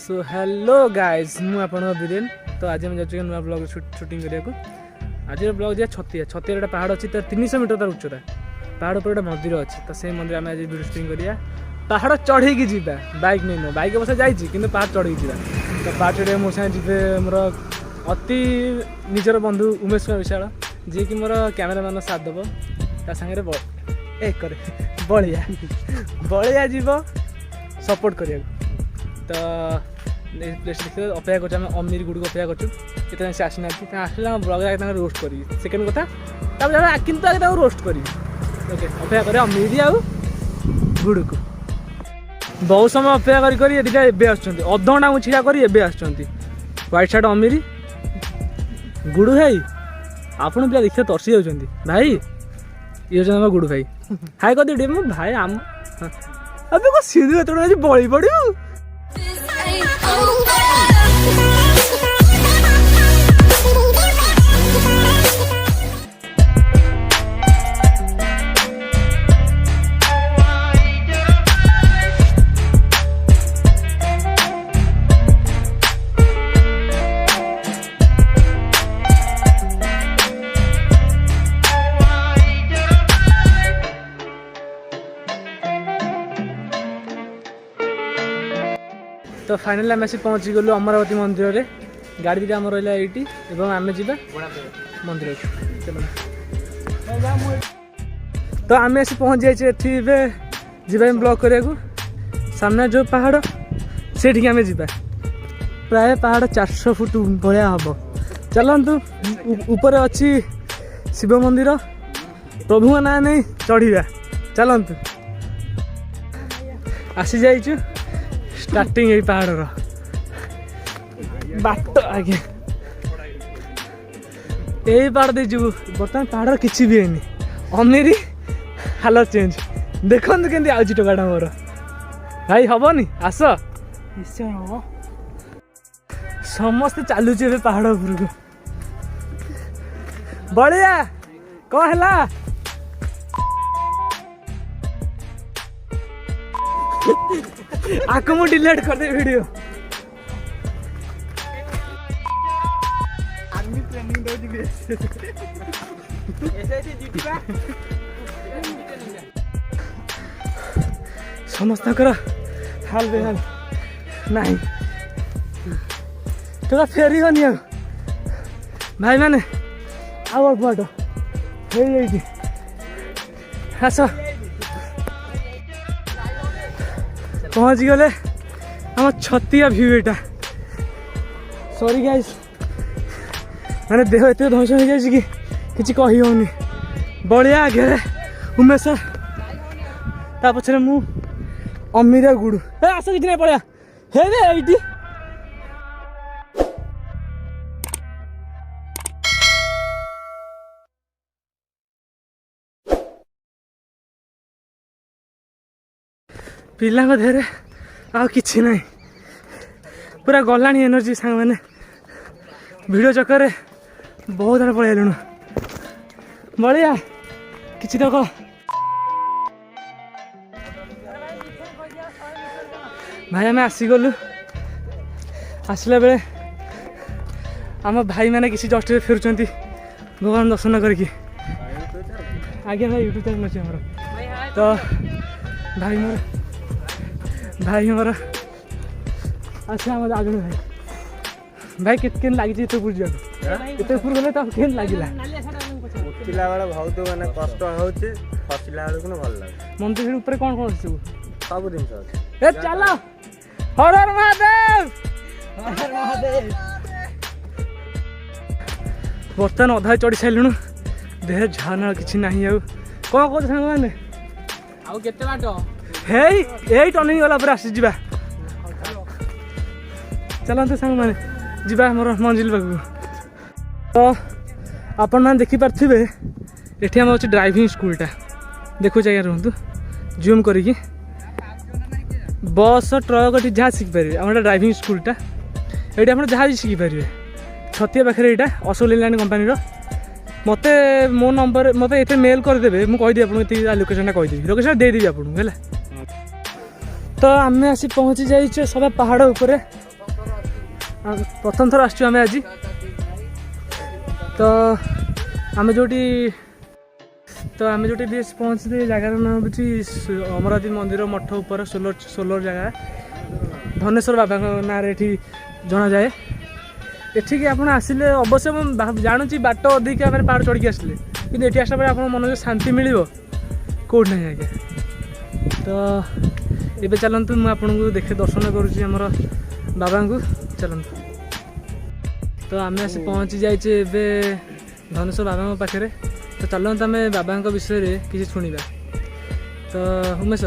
So hello guys मुझे बीरेन तो आज आम जाऊँ नुआ ब्लॉग शूटिंग करने आज ब्लॉग जा छतिया छतिया गोटे पहाड़ अच्छी 300 मीटर तार उच्चता पहाड़ पर गोटे मंदिर अच्छी तो से मंदिर आम आज वीडियो शूटिंग करिया पहाड़ चढ़ी जा बैक नहीं नुह बैक अवश्य जाइए पहाड़ चढ़ी जा तो पहाड़ चढ़े मो साथ जी मोर अति निजर बंधु उमेश कुमार विशाल जी कि मोर कैमेरामैन साथ देव ता सागर बलिया बलिया जीव सपोर्ट करिया तो प्लेस देखिए अपेक्षा कर अमीर गुड़ को अपेक्षा कर से आसना आसला ब्लॉग आगे रोस्ट करी सेकेंड कथा किंतु आगे रोस्ट करी ओके अपेक्षा कर अमीर आउ गुड़ को बहुत समय अपेक्षा कर अधघंटा मुझे छिड़ा कर व्हाइट शर्ट अमीर गुड़ भाई आपन पिला देखिए तरसी जाऊँच भाई ये हूँ गुड़ भाई हाई कर दिए मो भाई आम अबे को सीधे एत बड़ी पड़ू तो फाइनली आम आसी पहुँची गलु अमरावती मंदिर में गाड़ी दुटा आम रहा ये आम जा मंदिर तो आम आसी पहुँच जाए जी ब्लॉग करने को सामने जो पहाड़ से आम जा प्राय पहाड़ 400 फुट भाया हम चलतु ऊपर अच्छी शिव मंदिर प्रभु ना नहीं चढ़ा चलतु आसी जाइचु स्टार्टिंग यही पहाड़ बाट आगे यही पहाड़ दे जीव बर्तमान पहाड़ किसी भी है अमीरी हालत चेंज देखो केमती आज टोकाटा मोर भाई हेनी आस निश्चय हम समस्ते चलुचे पहाड़ उपरको बड़िया कौन है आको मु डिलीट कर दे वीडियो आर्मी ट्रेनिंग दो जी ऐसे जीतबा समस्त कर हाल बेहाल नहीं तोरा फेरी गनी भाई माने आवर बाटो हे ये आस पहुँच गले आम छतिया व्यू एटा सॉरी गाइस मैंने देह एत ध्वंस हो जाए कि किसी कही होनी बड़िया आगे उमेश ता पछरे मु अमीर गुड़ आस कि नहीं पड़ा हे रे एटी पिला देहरे आ कि ना पूरा गला एनर्जी सांग मैंने वीडियो चक्कर बहुत आड़े पलू बड़िया कि तो कह भाई आम आसीगलु आसला बेले आम भाई मैंने किसी जस्ट फेरुंच भगवान दर्शन करके आगे भाई यूट्यूब चैनल अच्छे हमारा तो भाई मोर अच्छा आम आगे भाई के लगी पूर जाते पूर गले तो के लगे उठिला बेले बहुत माने कष्ट होचे फसिला बेले भल लागे मंदिर ऊपर कौन कौन सब सब दिन ए चलो हर हर महादेव हर महादेव बर्तमान अधा चढ़ी सारे देह झाना कि ना कौन कौन सांग मैंने आउ केते बाट हे टर्निंग गला पर आसी जा चलते सांग मैंने जा मोर मंजिल पाक तो आपण मैंने देखिपारे ये आम अच्छे ड्राइविंग स्कूलटा देखो आज्ञा रुहतु जूम करी बस ट्रक जहाँ शिखिपारे आम ड्राइविंग स्कूलटा ये आप जहाँ भी शिखिपारे छतिया पाखे यहाँ अशोक लैंड कंपानी मत मो नंबर मत ये मेल करदे मुझे कहीदेवी आपको लोकेशन कहीदेवी लोकेशन देदेवी आपको है तो आम आसी पहुँची जाइए सब पहाड़ उपर प्रथम थर आसचु आम आज तो आम जो भी पहुँचते जगार नाम हूँ अमरावती मंदिर मठ ऊपर सोलर जगह धनेश्वर बाबा ना जना जाए एठिक आप आसिले अवश्य जानुची बाट अधिक पहाड़ चढ़ी आसिले कि ये आसला आप मन शांति मिल कौट ना आज्ञा तो ये चलतु मुझे आपको देखे दर्शन करुँची आमर बाबा को चलतु तो आम आसी पहुँची जाए धनेश्वर बाबा पाखे तो चलते आम बाबा विषय किसी शुणा तो उमेश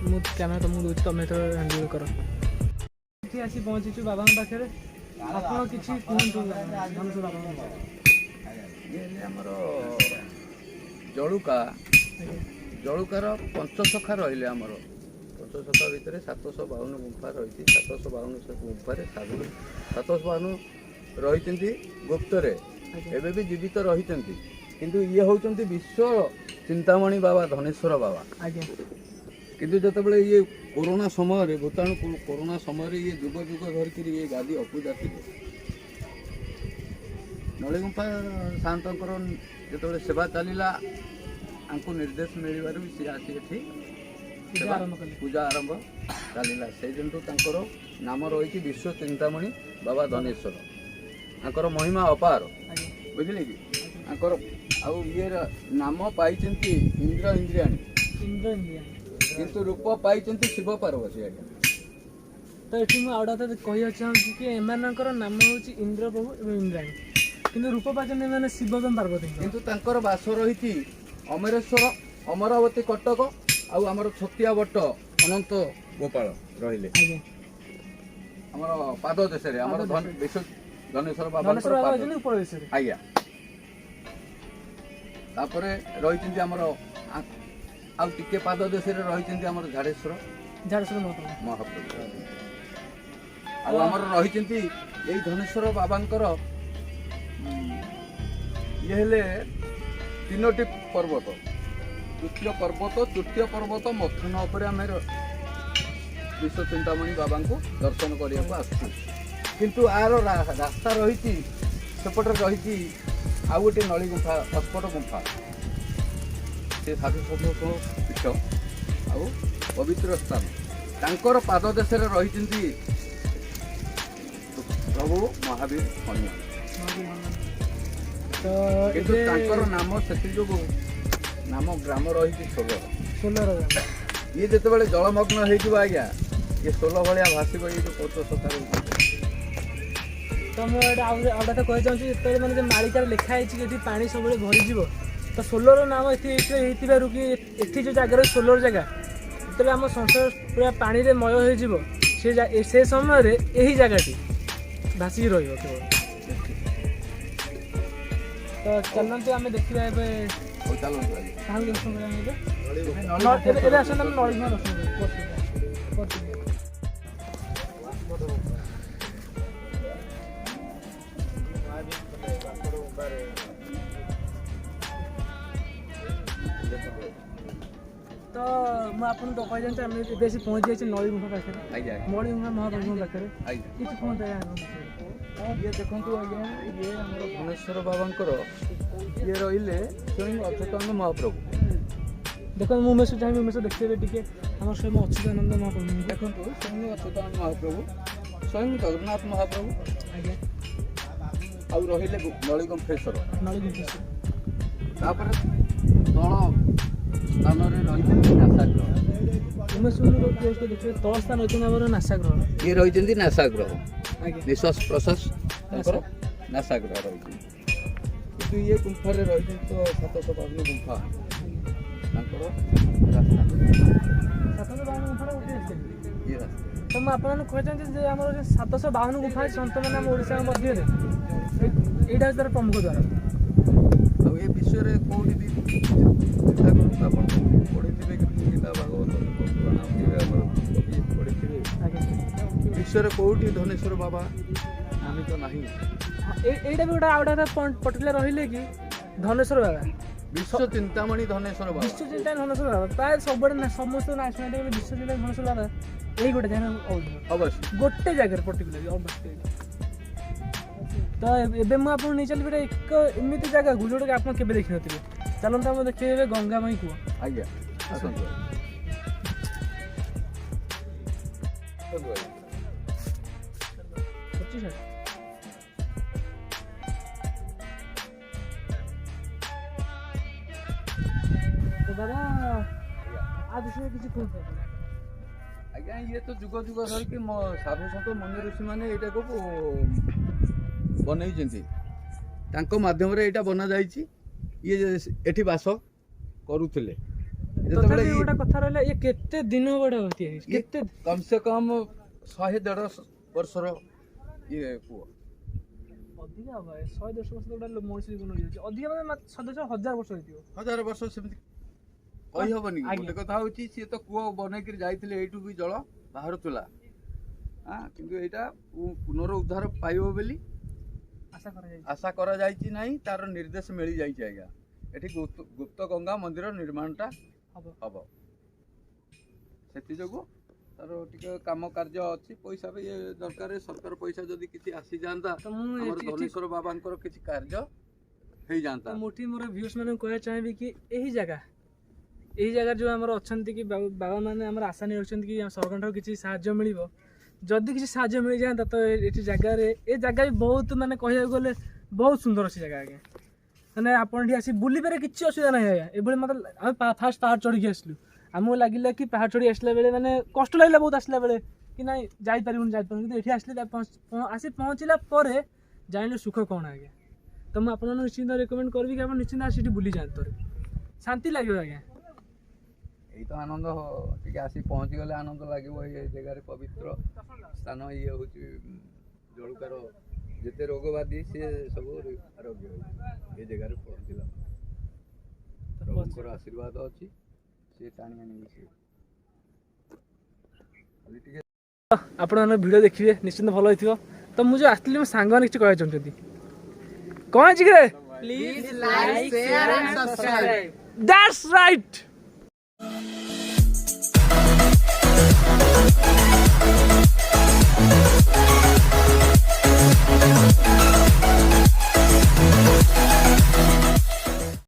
मुझे कैमेरा तुमको दूसरी तुम तो हैंडल कर आसी पहुँचीचु बाबा पाखे आप किसी कहतु धनेश्वर बाबा जलुकार पंचसखा रही आमर पंचसखा भितर 752 गुंफा रही 752 गुंफार साधु 752 रही गुप्तरे एवं भी जीवित रही किंतु ये होती विश्व चिंतामणि बाबा धनेश्वर बाबा किंतु जो ये कोरोना समय भूताणु कोरोना समय ये जुग जुग धरिक ये गादी अपूजा थे नळीगुंफा सातंकर जो सेवा चलला आंको निर्देश मिलवर भी सी आसी पूजा आरंभ चलला से दिन नाम रही विश्व चिंतामणि बाबा धनेश्वर आंकर महिमा अपार बुझे कि आंकर आउ ये नाम पाई इंद्र इंद्रियाणी किंतु रूप पाई शिव पार्वती आज्ञा तो ये मुझे कह चाहूँगी कि एमानकर नाम हूँ इंद्र प्रभु और इंद्राणी किंतु रूप पाचन मैंने शिव एवं पार्वती किंतु तांकर बास रही अमरेश्वर अमरावती कटक आउ आमर छतिया बट अनंत गोपाल रहिले आमर पाद देश विश्व धनेश्वर बाबा आज्ञा तापर रही आमर आउ टिके पाद देश रही आमर झाड़ेश्वर महाप्रभु आमर रही यही धनेश्वर बाबांकर ये हेले 3टी पर्वत तृतीय पर्वत मथन उपर आम विश्व चिंतामणि बाबा को दर्शन करने को आसु किंतु आर रास्ता रही सेपटे रही आउ गोटे नली गुंफा अस्पट गुंफा से साधु संत पीठ आउ पवित्र स्थान तांकर पाद देश रही प्रभु महावीर हनुमान तो किंतु नाम से जो नाम ग्राम रही 16 ये जिते बड़े जलमग्न हो आज्ञा ये 16 भाया भाषिब ये जो पंचसखा तो मुझे तो कह चाहूँगी जो मैंने मालिकार लिखाई कि पानी सब भरीज तो सोलर नाम कि जो जगार सोलर जगह जो आम संसार पूरा पानी में मय हो से समय यही जगह भासिक रही तो चलते आम देखा दर्शन तो मुझे तो कह जाए बेसी पहुँच जाए नली गुंफा पाखे नली गुंफा महाप्रभु पाखे किसी कहते ये देखो आज्ञा ये धनेश्वर बाबा ये रही स्वयं अच्युतानंद महाप्रभु देखो उमेश चाहिए उमेश देखिए टे आम स्वयं अच्युतानंद महाप्रभु देखो स्वयं अच्युतानंद महाप्रभु स्वयं जगन्नाथ महाप्रभु आज्ञा आउ रही नळीगुंफेश्वर नळीगुंफेश्वर तापर तल स्थान रही नासाग्रह उमेश देखिए तल स्थान रही नासाग्रह ये रही नासाग्रह निश्वास प्रश्वास नासाग्रह रही किंतु ये गुंफा रही तो 752 गुंफा ये तो मुझे आपको कहते आम 752 गुंफा सत मैंने ओडिशा मध्य यहाँ तार प्रमुख द्वार आ ये विश्व में कौटी भी चिंता करूँ आप पढ़ी थे गीता भागवत पढ़ी विश्व में कौटी धनेश्वर बाबा आम तो नहीं यहाँ भी गोटे पर्टिकुलर रही कि धनेश्वर बाबा विश्व चिंतामणि धनेश्वर बाबा विश्व चिंतामणि धनेश्वर बाबा प्राय सब समस्त नाशना विश्व चिंतामणि धनेश्वर बाबा यही गोटे जगह अवश्य गोटे जगह पर्टिकुलर तो ଏବେ ମୁଁ ଆପଣଙ୍କୁ ନେଇ ଚାଲିବି ଗୋଟେ ଏକ ଏମିତି ଜାଗାକୁ ଯୋଉଟାକି ଆପଣ କେବେ ଦେଖିନଥିବେ। ଚାଲନ୍ତୁ ଆମେ ଦେଖିବେ ଗଙ୍ଗାମୟୀ କୂଅ। ଆଜ୍ଞା ଆସନ୍ତୁ ଅଛି ସାର୍। तो दादा आ विषय କିଛି କୁହନ୍ତୁ। ଆଜ୍ଞା ଇଏ ତ ଯୁଗ ଯୁଗ ଧରିକି ସାଧୁ ସନ୍ଥ ମୁନି ଋଷି ମାନେ ଏଇଟାକୁ ବନେଇଛନ୍ତି, ତାଙ୍କ ମାଧ୍ୟମରେ ଏଇଟା ବନାଯାଇଛି। ଇଏ ଏଠି ବାସ କରୁଥିଲେ ଯେତେବେଳେ ତଥାପି ଗୋଟେ କଥା ରହିଲା, ଇଏ କେତେ ଦିନ ବଡ଼ ତିଆରି ଇଏ କେତେ କମ ସେ କମ 100-150 ବର୍ଷର ଇଏ କୂଅ। ଅଧିକା ହବ 100-150 ବର୍ଷ ଗୋଟେ ମଣିଷ ଜୀବନ ହେଇଯାଉଛି। ଅଧିକା ମାନେ 100-1000 ବର୍ଷ ହେଇଥିବ। 1000 ବର୍ଷ ସେମିତି କହିହବନି। ଆଜ୍ଞା। ଗୋଟେ କଥା ହଉଛି ସିଏ ତ କୂଅ ବନେଇକିରି ଯାଇଥିଲେ, ଏଇଠୁ ବି ଜଳ ବାହାରୁଥିଲା। କିନ୍ତୁ ଏଇଟା ପୁନରୁଦ୍ଧାର ପାଇବ ବୋଲି ଆଶା କରାଯାଇଛି ନାହିଁ, ତାର ନିର୍ଦ୍ଦେଶ ମିଳିଯାଇଛି। ଆଜ୍ଞା ଏଠି ଗୁପ୍ତ ଗଙ୍ଗା ମନ୍ଦିର ନିର୍ମାଣଟା ହବ। ସେଥିଯୋଗୁଁ ତାର ଟିକେ କାମ କାର୍ଯ୍ୟ ଅଛି, ପଇସା ବି ଦରକାର। ସରକାର ପଇସା ଯଦି କିଛି ଆସିଯାଆନ୍ତା, ଆମର ଧନେଶ୍ୱର ବାବାଙ୍କର କିଛି କାର୍ଯ୍ୟ ହେଇଯାଆନ୍ତା। ମୁଁ ମୋର ଭ୍ୟୁଅର୍ସ ମାନଙ୍କୁ କହିବାକୁ ଚାହିଁବି କି ଏହି ଜାଗାରେ ଯେଉଁ ଆମର ଅଛନ୍ତି କି ବାବା ମାନେ ଆମର ଆଶା ନେଇ ଅଛନ୍ତି କି ସରକାରଙ୍କ ଠାରୁ କିଛି ସାହାଯ୍ୟ ମିଳିବ। ଯଦି କିଛି ସାହାଯ୍ୟ ମିଳିଯାଆନ୍ତା ତ ଏଠି ଜାଗାରେ ଏ ଜାଗା ବି ବହୁତ ମାନେ କହିବାକୁ ଗଲେ ବହୁତ ସୁନ୍ଦର ଅଛି ଜାଗା। ଆଜ୍ଞା ମାନେ ଆପଣ ଏଠି ଆସି ବୁଲିବାରେ କିଛି ଅସୁବିଧା ନାହିଁ। ଆଜ୍ଞା ଏଭଳି ମତେ ଆମେ ଫାଷ୍ଟ ପାହାଡ଼ ଚଢ଼ିକି ଆସିଲୁ, ଆମକୁ ଲାଗିଲା କି ପାହାଡ଼ ଚଢ଼ି ଆସିଲା ବେଳେ ମାନେ କଷ୍ଟ ଲାଗିଲା ବହୁତ ଆସିଲା ବେଳେ କି ନାଇଁ ଯାଇପାରିବୁନି କିନ୍ତୁ ଏଠି ଆସିଲେ ଆସି ପହଞ୍ଚିଲା ପରେ ଜାଣିଲେ ସୁଖ କ'ଣ। ଆଜ୍ଞା ତ ମୁଁ ଆପଣଙ୍କୁ ନିଶ୍ଚିନ୍ତ ରେକମେଣ୍ଡ କରିବି କି ଆପଣ ନିଶ୍ଚିନ୍ତ ଆସି ଏଠି ବୁଲି ଯାଆନ୍ତୁ, ଶାନ୍ତି ଲାଗିବ। ଆଜ୍ଞା ଏଇ ତ ଆନନ୍ଦ, ଟିକେ ଆସି ପହଞ୍ଚିଗଲେ ଆନନ୍ଦ ଲାଗିବ। ଏ ଜାଗାରେ ପବିତ୍ର ସ୍ଥାନ, ଇଏ ହେଉଛି ଜଳୁକାର ଯେତେ ରୋଗ ବାଦି ସିଏ ସବୁ ଆରୋଗ୍ୟ ହେଉଛି ଏ ଜାଗାରେ ପହଞ୍ଚିଲା। ପ୍ରଭୁଙ୍କର ଆଶୀର୍ବାଦ ଅଛି, ସିଏ ଟାଣି ଆଣିବି। ସିଏ ଖାଲି ଟିକେ ଆପଣମାନେ ଭିଡ଼ିଓ ଦେଖିବେ ନିଶ୍ଚିନ୍ତ ଭଲ ହେଇଥିବ। ତ ମୁଁ ଯେଉଁ ଆସିଥିଲି ମୋ ସାଙ୍ଗମାନେ କିଛି କହିବାକୁ ଚାହୁଁଛନ୍ତି। କ'ଣ ଅଛି କି ରେ? Please like, share and subscribe. That's right.